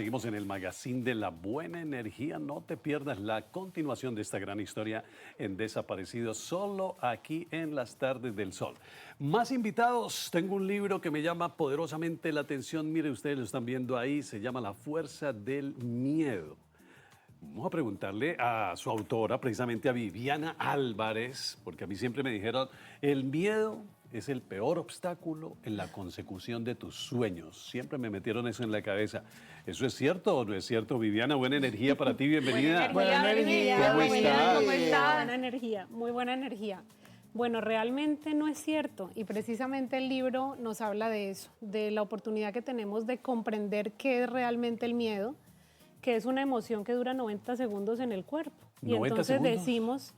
Seguimos en el magazine de la buena energía. No te pierdas la continuación de esta gran historia en Desaparecidos, solo aquí en las tardes del sol. Más invitados. Tengo un libro que me llama poderosamente la atención. Mire, ustedes lo están viendo ahí. Se llama La fuerza del miedo. Vamos a preguntarle a su autora, precisamente a Viviana Álvarez, porque a mí siempre me dijeron, el miedo es el peor obstáculo en la consecución de tus sueños. Siempre me metieron eso en la cabeza. ¿Eso es cierto o no es cierto? Viviana, buena energía para ti, bienvenida. Buena energía. ¿Cómo está? ¿Cómo está? Buena energía, muy buena energía. Bueno, realmente no es cierto y precisamente el libro nos habla de eso, de la oportunidad que tenemos de comprender qué es realmente el miedo, que es una emoción que dura 90 segundos en el cuerpo. Y 90 entonces segundos. decimos,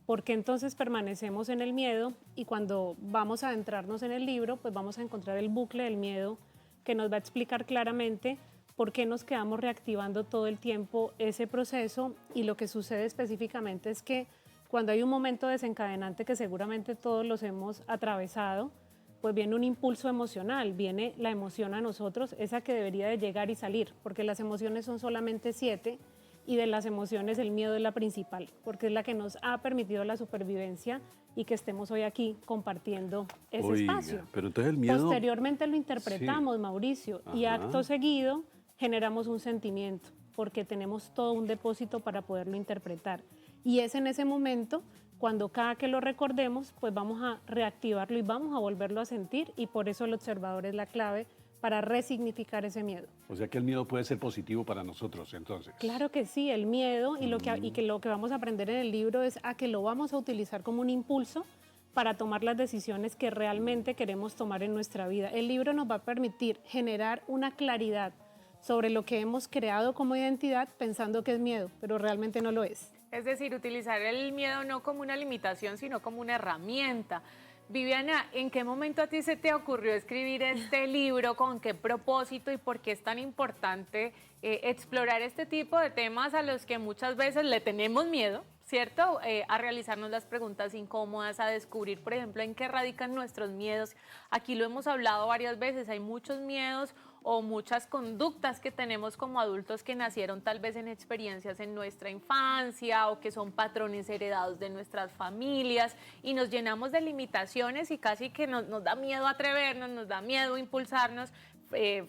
¿por qué entonces permanecemos en el miedo? Y cuando vamos a adentrarnos en el libro, pues vamos a encontrar el bucle del miedo que nos va a explicar claramente por qué nos quedamos reactivando todo el tiempo ese proceso. Y lo que sucede específicamente es que cuando hay un momento desencadenante que seguramente todos los hemos atravesado, pues viene un impulso emocional, viene la emoción a nosotros, esa que debería de llegar y salir, porque las emociones son solamente 7 y de las emociones el miedo es la principal, porque es la que nos ha permitido la supervivencia y que estemos hoy aquí compartiendo ese Oiga, espacio. pero entonces el miedo... Posteriormente lo interpretamos, Sí. Mauricio, y Ajá. acto seguido generamos un sentimiento, porque tenemos todo un depósito para poderlo interpretar. Y es en ese momento cuando cada que lo recordemos, pues vamos a reactivarlo y vamos a volverlo a sentir, y por eso el observador es la clave para resignificar ese miedo. O sea que el miedo puede ser positivo para nosotros, entonces. Claro que sí, el miedo y lo que vamos a aprender en el libro es a que lo vamos a utilizar como un impulso para tomar las decisiones que realmente queremos tomar en nuestra vida. El libro nos va a permitir generar una claridad sobre lo que hemos creado como identidad pensando que es miedo, pero realmente no lo es. Es decir, utilizar el miedo no como una limitación, sino como una herramienta. Viviana, ¿en qué momento a ti se te ocurrió escribir este libro? ¿Con qué propósito y por qué es tan importante explorar este tipo de temas a los que muchas veces le tenemos miedo, ¿cierto? A realizarnos las preguntas incómodas, a descubrir, por ejemplo, en qué radican nuestros miedos. Aquí lo hemos hablado varias veces, hay muchos miedos o muchas conductas que tenemos como adultos que nacieron tal vez en experiencias en nuestra infancia o que son patrones heredados de nuestras familias y nos llenamos de limitaciones y casi que nos da miedo atrevernos, nos da miedo impulsarnos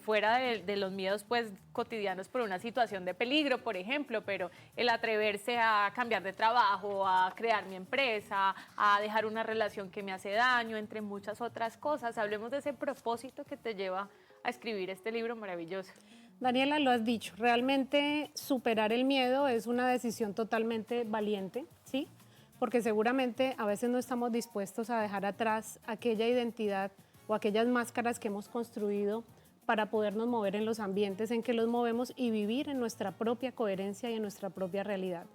fuera de los miedos pues cotidianos por una situación de peligro, por ejemplo, pero el atreverse a cambiar de trabajo, a crear mi empresa, a dejar una relación que me hace daño, entre muchas otras cosas. Hablemos de ese propósito que te lleva a escribir este libro maravilloso. Daniela, lo has dicho, realmente superar el miedo es una decisión totalmente valiente, ¿sí? Porque seguramente a veces no estamos dispuestos a dejar atrás aquella identidad o aquellas máscaras que hemos construido para podernos mover en los ambientes en que los movemos y vivir en nuestra propia coherencia y en nuestra propia realidad.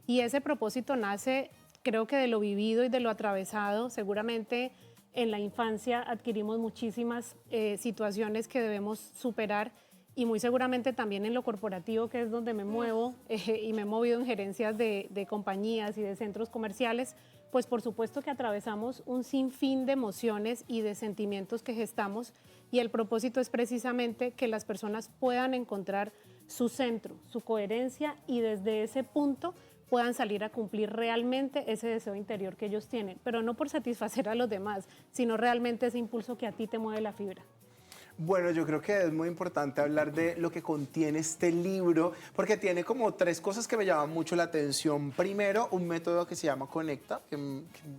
Y ese propósito nace, creo que de lo vivido y de lo atravesado. Seguramente en la infancia adquirimos muchísimas situaciones que debemos superar y muy seguramente también en lo corporativo, que es donde me muevo y me he movido en gerencias de compañías y de centros comerciales, pues por supuesto que atravesamos un sinfín de emociones y de sentimientos que gestamos, y el propósito es precisamente que las personas puedan encontrar su centro, su coherencia, y desde ese punto puedan salir a cumplir realmente ese deseo interior que ellos tienen, pero no por satisfacer a los demás, sino realmente ese impulso que a ti te mueve la fibra. Bueno, yo creo que es muy importante hablar de lo que contiene este libro, porque tiene como 3 cosas que me llaman mucho la atención. Primero, un método que se llama Conecta,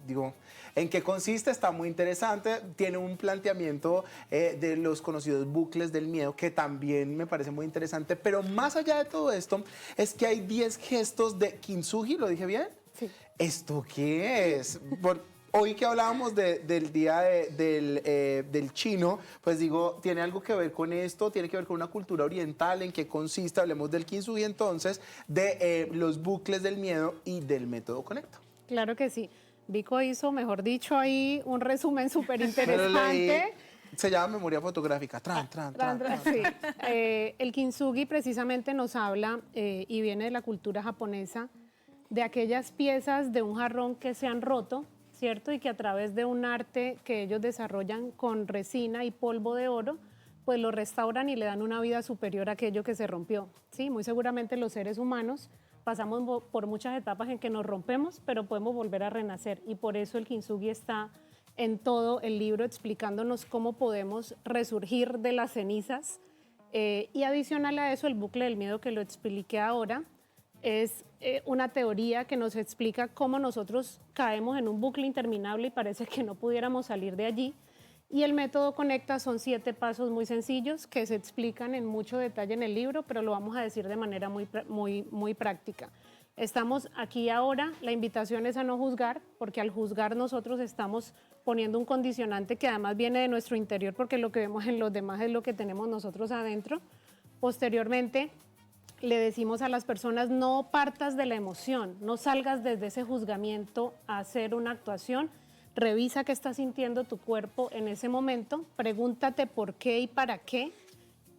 digo, ¿en qué consiste? Está muy interesante. Tiene un planteamiento de los conocidos bucles del miedo, que también me parece muy interesante. Pero más allá de todo esto, es que hay 10 gestos de Kintsugi, ¿lo dije bien? Sí. ¿Esto qué es? Hoy que hablábamos del día del chino, pues digo, ¿tiene algo que ver con esto? ¿Tiene que ver con una cultura oriental? ¿En qué consiste? Hablemos del Kintsugi entonces, de los bucles del miedo y del método Conecta. Claro que sí. Vico hizo, mejor dicho, ahí un resumen súper interesante. Se llama memoria fotográfica. Sí. El Kintsugi precisamente nos habla, y viene de la cultura japonesa, de aquellas piezas de un jarrón que se han roto, ¿cierto? Y que a través de un arte que ellos desarrollan con resina y polvo de oro, pues lo restauran y le dan una vida superior a aquello que se rompió. Sí, muy seguramente los seres humanos pasamos por muchas etapas en que nos rompemos, pero podemos volver a renacer. Y por eso el Kintsugi está en todo el libro explicándonos cómo podemos resurgir de las cenizas. Y adicional a eso, el bucle del miedo que lo expliqué ahora, es una teoría que nos explica cómo nosotros caemos en un bucle interminable y parece que no pudiéramos salir de allí. Y el método Conecta son 7 pasos muy sencillos que se explican en mucho detalle en el libro, pero lo vamos a decir de manera muy práctica. Estamos aquí ahora, la invitación es a no juzgar, porque al juzgar nosotros estamos poniendo un condicionante que además viene de nuestro interior, porque lo que vemos en los demás es lo que tenemos nosotros adentro. Posteriormente, le decimos a las personas, no partas de la emoción, no salgas desde ese juzgamiento a hacer una actuación. Revisa qué está sintiendo tu cuerpo en ese momento, pregúntate por qué y para qué,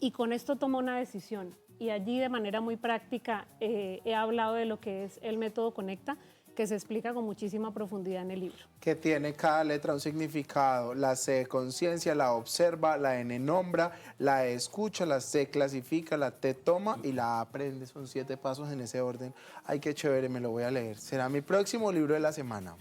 y con esto toma una decisión. Y allí de manera muy práctica he hablado de lo que es el método Conecta, que se explica con muchísima profundidad en el libro. Que tiene cada letra un significado. La C conciencia, la observa, la N nombra, la E escucha, la C clasifica, la T toma y la A aprende. Son 7 pasos en ese orden. Ay, qué chévere, me lo voy a leer. Será mi próximo libro de la semana.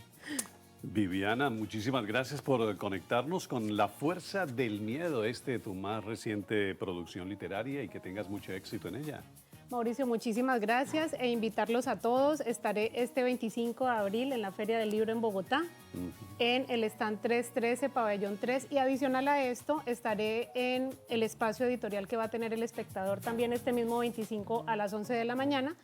Viviana, muchísimas gracias por conectarnos con La Fuerza del Miedo, tu más reciente producción literaria, y que tengas mucho éxito en ella. Mauricio, muchísimas gracias e invitarlos a todos. Estaré este 25 de abril en la Feria del Libro en Bogotá, en el stand 313, pabellón 3, y adicional a esto estaré en el espacio editorial que va a tener El Espectador también este mismo 25 a las 11 de la mañana,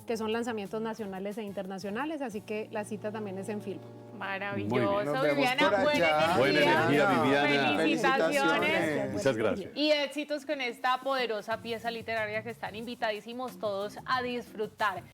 que son lanzamientos nacionales e internacionales, así que la cita también es en Filbo. Maravilloso, Nos vemos Viviana, por allá. Buena energía, Viviana. Felicitaciones. Muchas gracias. Y éxitos con esta poderosa pieza literaria que están invitadísimos todos a disfrutar.